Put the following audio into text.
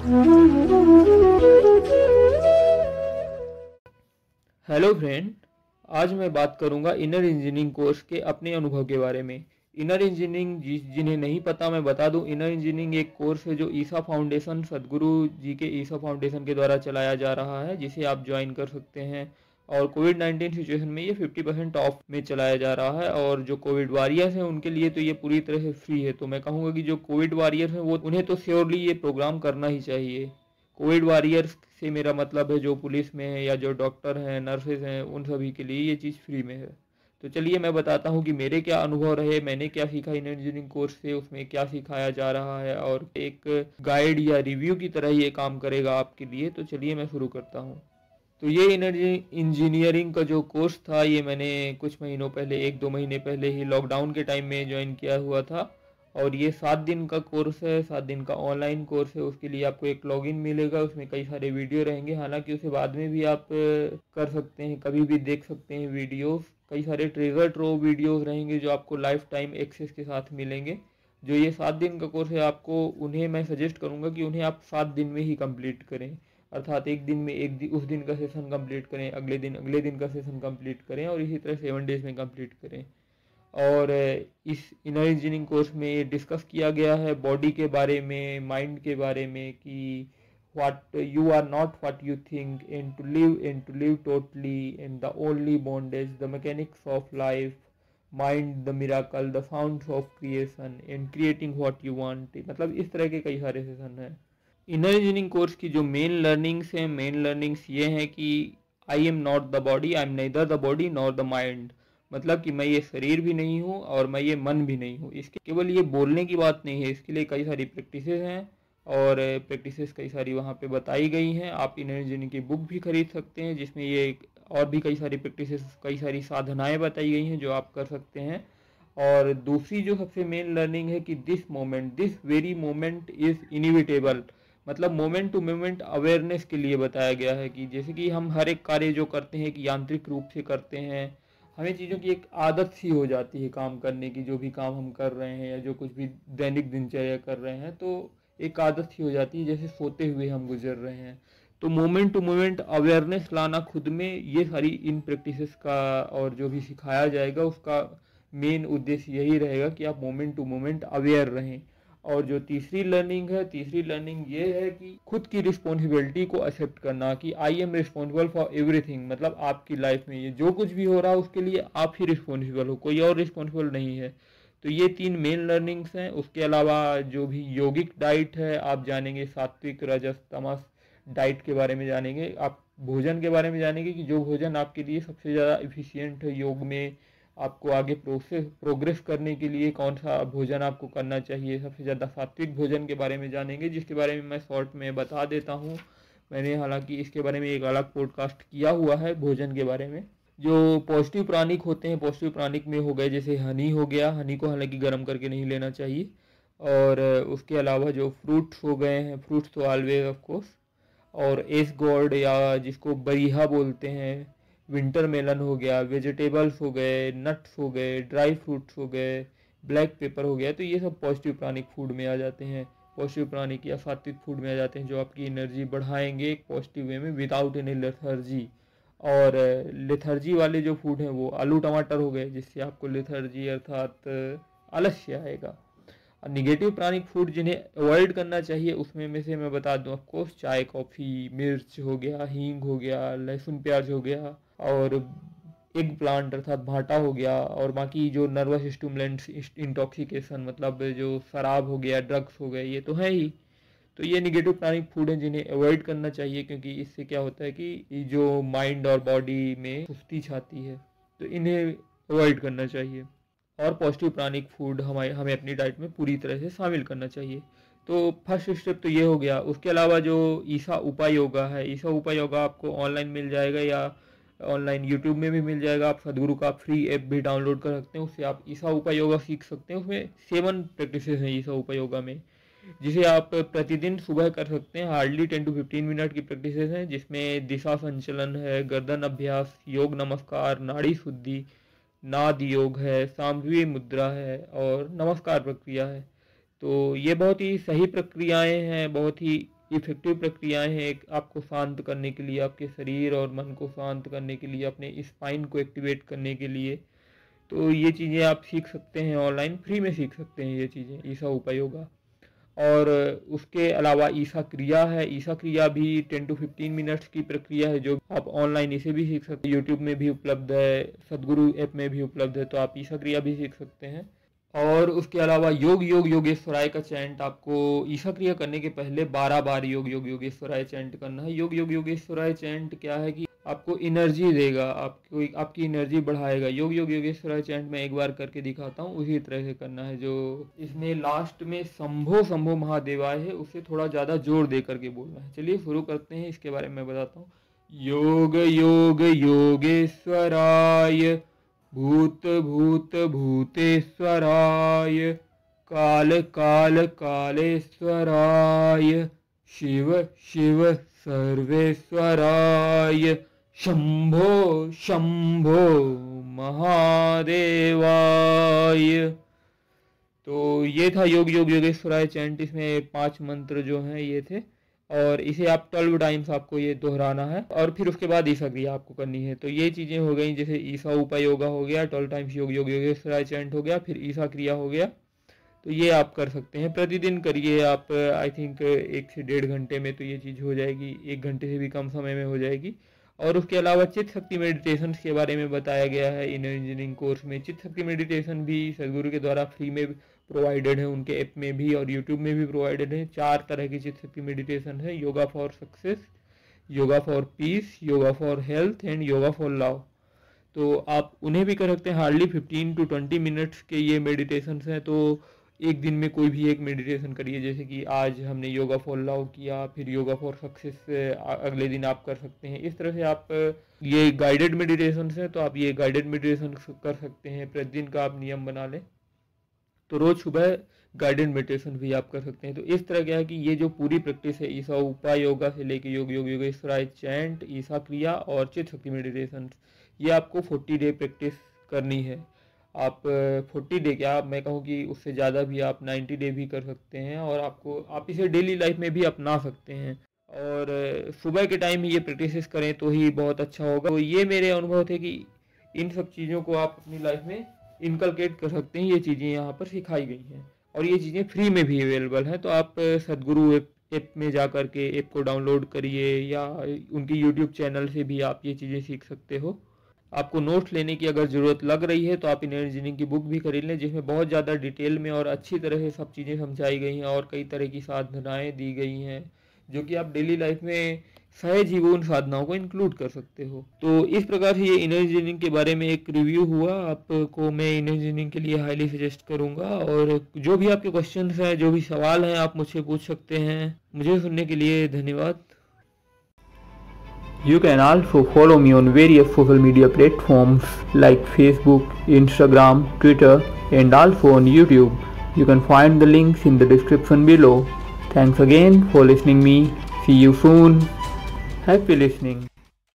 Hello friend, आज मैं बात करूंगा इनर इंजीनियरिंग कोर्स के अपने अनुभव के बारे में। इनर इंजीनियरिंग जिन्हें नहीं पता मैं बता दूं, इनर इंजीनियरिंग एक कोर्स है जो ईसा फाउंडेशन, सदगुरु जी के ईसा फाउंडेशन के द्वारा चलाया जा रहा है, जिसे आप ज्वाइन कर सकते हैं। और कोविड-19 सिचुएशन में ये 50% ऑफ में चलाया जा रहा है, और जो कोविड वॉरियर्स हैं उनके लिए तो ये पूरी तरह से फ्री है। तो मैं कहूँगा कि जो कोविड वॉरियर्स हैं वो उन्हें तो श्योरली ये प्रोग्राम करना ही चाहिए। कोविड वॉरियर्स से मेरा मतलब है जो पुलिस में है या जो डॉक्टर हैं, नर्सेज हैं, उन सभी के लिए ये चीज़ फ्री में है। तो चलिए मैं बताता हूँ कि मेरे क्या अनुभव रहे, मैंने क्या सीखा इंजीनियरिंग कोर्स से, उसमें क्या सिखाया जा रहा है, और एक गाइड या रिव्यू की तरह ये काम करेगा आपके लिए। तो चलिए मैं शुरू करता हूँ। तो ये एनर्जी इंजीनियरिंग का जो कोर्स था, ये मैंने कुछ महीनों पहले, 1-2 महीने पहले ही लॉकडाउन के टाइम में ज्वाइन किया हुआ था। और ये 7 दिन का कोर्स है, 7 दिन का ऑनलाइन कोर्स है। उसके लिए आपको एक लॉगिन मिलेगा, उसमें कई सारे वीडियो रहेंगे। हालांकि उसे बाद में भी आप कर सकते हैं, कभी भी देख सकते हैं वीडियोस। कई सारे ट्रेजर ट्रोव वीडियोस रहेंगे जो आपको लाइफ टाइम एक्सेस के साथ मिलेंगे। जो ये 7 दिन का कोर्स है, आपको उन्हें मैं सजेस्ट करूँगा कि उन्हें आप 7 दिन में ही कंप्लीट करें। अर्थात एक दिन में उस दिन का सेशन कंप्लीट करें, अगले दिन का सेशन कंप्लीट करें, और इसी तरह 7 डेज में कंप्लीट करें। और इस इनर इंजीनियरिंग कोर्स में डिस्कस किया गया है बॉडी के बारे में, माइंड के बारे में, कि what you are not what you think, and to live totally, and the only bondage, the mechanics of life, mind the miracle, the sounds of creation, and creating what you want. मतलब इस तरह के कई सारे session हैं। Inner engineering course की जो main learnings हैं, मेन लर्निंग्स ये हैं कि I am not the body, I am neither the body nor the mind. मतलब कि मैं ये शरीर भी नहीं हूँ और मैं ये मन भी नहीं हूँ। इसके केवल ये बोलने की बात नहीं है, इसके लिए कई सारी प्रैक्टिसेस हैं, और प्रैक्टिसेस कई सारी वहाँ पे बताई गई हैं। आप इनर इंजीनियरिंग की बुक भी खरीद सकते हैं, जिसमें ये और भी कई सारी प्रैक्टिसेस, कई सारी साधनाएँ बताई गई हैं जो आप कर सकते हैं। और दूसरी जो सबसे मेन लर्निंग है कि this very moment is inevitable. मतलब मोमेंट टू मोमेंट अवेयरनेस के लिए बताया गया है कि जैसे कि हम हर एक कार्य जो करते हैं कि यांत्रिक रूप से करते हैं, हमें चीज़ों की एक आदत सी हो जाती है काम करने की। जो भी काम हम कर रहे हैं या जो कुछ भी दैनिक दिनचर्या कर रहे हैं, तो एक आदत सी हो जाती है, जैसे सोते हुए हम गुजर रहे हैं। तो मोमेंट टू मोमेंट अवेयरनेस लाना खुद में, ये सारी इन प्रैक्टिसेस का और जो भी सिखाया जाएगा उसका मेन उद्देश्य यही रहेगा कि आप मोमेंट टू मोमेंट अवेयर रहें। और जो तीसरी लर्निंग है, तीसरी लर्निंग ये है कि खुद की रिस्पॉन्सिबिलिटी को एक्सेप्ट करना, कि I am responsible for everything. मतलब आपकी लाइफ में ये जो कुछ भी हो रहा है उसके लिए आप ही रिस्पॉन्सिबल हो, कोई और रिस्पॉन्सिबल नहीं है। तो ये 3 मेन लर्निंग्स हैं। उसके अलावा जो भी योगिक डाइट है आप जानेंगे, सात्विक रजस तमस डाइट के बारे में जानेंगे। आप भोजन के बारे में जानेंगे कि जो भोजन आपके लिए सबसे ज़्यादा इफिशियंट है योग में, आपको आगे प्रोग्रेस करने के लिए कौन सा भोजन आपको करना चाहिए। सबसे ज़्यादा सात्विक भोजन के बारे में जानेंगे, जिसके बारे में मैं शॉर्ट में बता देता हूँ। मैंने हालांकि इसके बारे में एक अलग पॉडकास्ट किया हुआ है भोजन के बारे में। जो पौष्टिक प्राणिक होते हैं, पौष्टिक प्राणिक में हो गए जैसे हनी हो गया, हनी को हालांकि गर्म करके नहीं लेना चाहिए। और उसके अलावा जो फ्रूट्स हो गए हैं, फ्रूट्स तो ऑलवेज ऑफ कोर्स, और एस गॉर्ड या जिसको बरीहा बोलते हैं, विंटर मेलन हो गया, वेजिटेबल्स हो गए, नट्स हो गए, ड्राई फ्रूट्स हो गए, ब्लैक पेपर हो गया। तो ये सब पॉजिटिव प्राणिक फूड में आ जाते हैं, पॉजिटिव प्राणिक या सात्विक फूड में आ जाते हैं, जो आपकी एनर्जी बढ़ाएंगे एक पॉजिटिव वे में विदाउट एनी लेथर्जी। और लेथर्जी वाले जो फूड हैं वो आलू टमाटर हो गए, जिससे आपको लेथर्जी अर्थात आलस्य आएगा। और निगेटिव प्राणिक फूड जिन्हें अवॉइड करना चाहिए, उसमें में से मैं बता दूं ऑफकोर्स चाय, कॉफ़ी, मिर्च हो गया, हींग हो गया, लहसुन प्याज हो गया, और एग प्लांट अर्थात भाटा हो गया, और बाकी जो नर्वस स्टिमुलेंट्स, इंटॉक्सिकेशन मतलब जो शराब हो गया, ड्रग्स हो गए, ये तो है ही। तो ये निगेटिव प्राणिक फूड हैं जिन्हें अवॉइड करना चाहिए, क्योंकि इससे क्या होता है कि जो माइंड और बॉडी में सुस्ती छाती है, तो इन्हें अवॉइड करना चाहिए। और पौष्टिक प्राणिक फूड हमें अपनी डाइट में पूरी तरह से शामिल करना चाहिए। तो फर्स्ट स्टेप तो ये हो गया। उसके अलावा जो ईसा उपा योगा है, ईसा उपा योगा आपको ऑनलाइन मिल जाएगा या ऑनलाइन यूट्यूब में भी मिल जाएगा। आप सदगुरु का फ्री ऐप भी डाउनलोड कर सकते हैं, उससे आप ईसा उपा योगा सीख सकते हैं। उसमें 7 प्रैक्टिसेस हैं ईसा उपा योगा में, जिसे आप प्रतिदिन सुबह कर सकते हैं। हार्डली 10 to 15 मिनट की प्रैक्टिसेस हैं, जिसमें दिशा संचलन है, गर्दन अभ्यास, योग नमस्कार, नाड़ी शुद्धि, नाद योग है, सांभवी मुद्रा है, और नमस्कार प्रक्रिया है। तो ये बहुत ही सही प्रक्रियाएं हैं, बहुत ही इफेक्टिव प्रक्रियाएं हैं एक आपको शांत करने के लिए, आपके शरीर और मन को शांत करने के लिए, अपने स्पाइन को एक्टिवेट करने के लिए। तो ये चीज़ें आप सीख सकते हैं ऑनलाइन, फ्री में सीख सकते हैं ये चीज़ें, ईसा उपयोगा। और उसके अलावा ईसा क्रिया है। ईसा क्रिया भी 10 to 15 मिनट्स की प्रक्रिया है जो आप ऑनलाइन इसे भी सीख सकते हैं। यूट्यूब में भी उपलब्ध है, सदगुरु ऐप में भी उपलब्ध है, तो आप ईसा क्रिया भी सीख सकते हैं। और उसके अलावा योग योग योगेश्वराय का चैंट, आपको ईसा क्रिया करने के पहले 12 बार योग योग योगेश्वराय चैंट करना है। योग योग योगेश्वराय चैंट क्या है कि आपको एनर्जी देगा, आपको आपकी एनर्जी बढ़ाएगा। योग योग योगेश्वराय चैंट मैं एक बार करके दिखाता हूँ, उसी तरह से करना है। जो इसमें लास्ट में शंभो शंभो महादेवाय है, उसे थोड़ा ज़्यादा जोर दे करके बोलना है। चलिए शुरू करते हैं, इसके बारे में बताता हूँ। योग योग योगेश्वराय, भूत भूत भूतेश्वराय, काल काल कालेश्वराय, शिव शिव सर्वेश्वराय, शंभो शंभो महादेवाय। तो ये था योग योग योगेश्वराय चैंट। इसमें 5 मंत्र जो हैं ये थे, और इसे आप 12 टाइम्स आपको ये दोहराना है, और फिर उसके बाद ईसा क्रिया आपको करनी है। तो ये चीज़ें हो गई, जैसे ईसा उपयोगा हो गया, 12 टाइम्स योग योग योगेश्वराय चैंट हो गया, फिर ईसा क्रिया हो गया। तो ये आप कर सकते हैं, प्रतिदिन करिए आप। आई थिंक 1 से 1.5 घंटे में तो ये चीज़ हो जाएगी, 1 घंटे से भी कम समय में हो जाएगी। और उसके अलावा चित्त शक्ति मेडिटेशन के बारे में बताया गया है इनर इंजीनियरिंग कोर्स में। चित्त शक्ति मेडिटेशन भी सदगुरु के द्वारा फ्री में प्रोवाइडेड है, उनके ऐप में भी और यूट्यूब में भी प्रोवाइडेड है। 4 तरह की चित्त शक्ति मेडिटेशन है: yoga for success, yoga for piece, yoga for health and yoga for love. तो आप उन्हें भी कर सकते हैं। हार्डली 15 to 20 मिनट्स के ये मेडिटेशन हैं। तो एक दिन में कोई भी एक मेडिटेशन करिए, जैसे कि आज हमने योगा फॉर लव किया, फिर योगा फॉर सक्सेस अगले दिन आप कर सकते हैं। इस तरह से आप ये गाइडेड मेडिटेशन हैं, तो आप ये गाइडेड मेडिटेशन कर सकते हैं। प्रतिदिन का आप नियम बना लें, तो रोज सुबह गाइडेड मेडिटेशन भी आप कर सकते हैं। तो इस तरह क्या है कि ये जो पूरी प्रैक्टिस है ईसा उपयोगा से लेके योग योग योगेश्वराय चैंट, ईसा क्रिया और चित्त शक्ति मेडिटेशन, ये आपको 40 डे प्रैक्टिस करनी है। आप 40 डे क्या, मैं कहूँ कि उससे ज़्यादा भी आप 90 डे भी कर सकते हैं, और आप इसे डेली लाइफ में भी अपना सकते हैं। और सुबह के टाइम ही ये प्रैक्टिस करें तो ही बहुत अच्छा होगा। तो ये मेरे अनुभव थे कि इन सब चीज़ों को आप अपनी लाइफ में इनकलकेट कर सकते हैं। ये चीज़ें यहाँ पर सिखाई गई हैं, और ये चीज़ें फ्री में भी अवेलेबल हैं। तो आप सदगुरु ऐप में जा कर के ऐप को डाउनलोड करिए, या उनकी यूट्यूब चैनल से भी आप ये चीज़ें सीख सकते हो। आपको नोट्स लेने की अगर ज़रूरत लग रही है तो आप इनर इंजीनियरिंग की बुक भी खरीद लें, जिसमें बहुत ज़्यादा डिटेल में और अच्छी तरह से सब चीज़ें समझाई गई हैं, और कई तरह की साधनाएं दी गई हैं जो कि आप डेली लाइफ में सहज ही वो उन साधनाओं को इंक्लूड कर सकते हो। तो इस प्रकार से ये इनर इंजीनियरिंग के बारे में एक रिव्यू हुआ। आपको मैं इनर इंजीनियरिंग के लिए हाईली सजेस्ट करूँगा, और जो भी आपके क्वेश्चन हैं, जो भी सवाल हैं, आप मुझसे पूछ सकते हैं। मुझे सुनने के लिए धन्यवाद। You can also follow me on various social media platforms like Facebook, Instagram, Twitter, and also on YouTube. You can find the links in the description below. Thanks again for listening me. See you soon. Happy listening.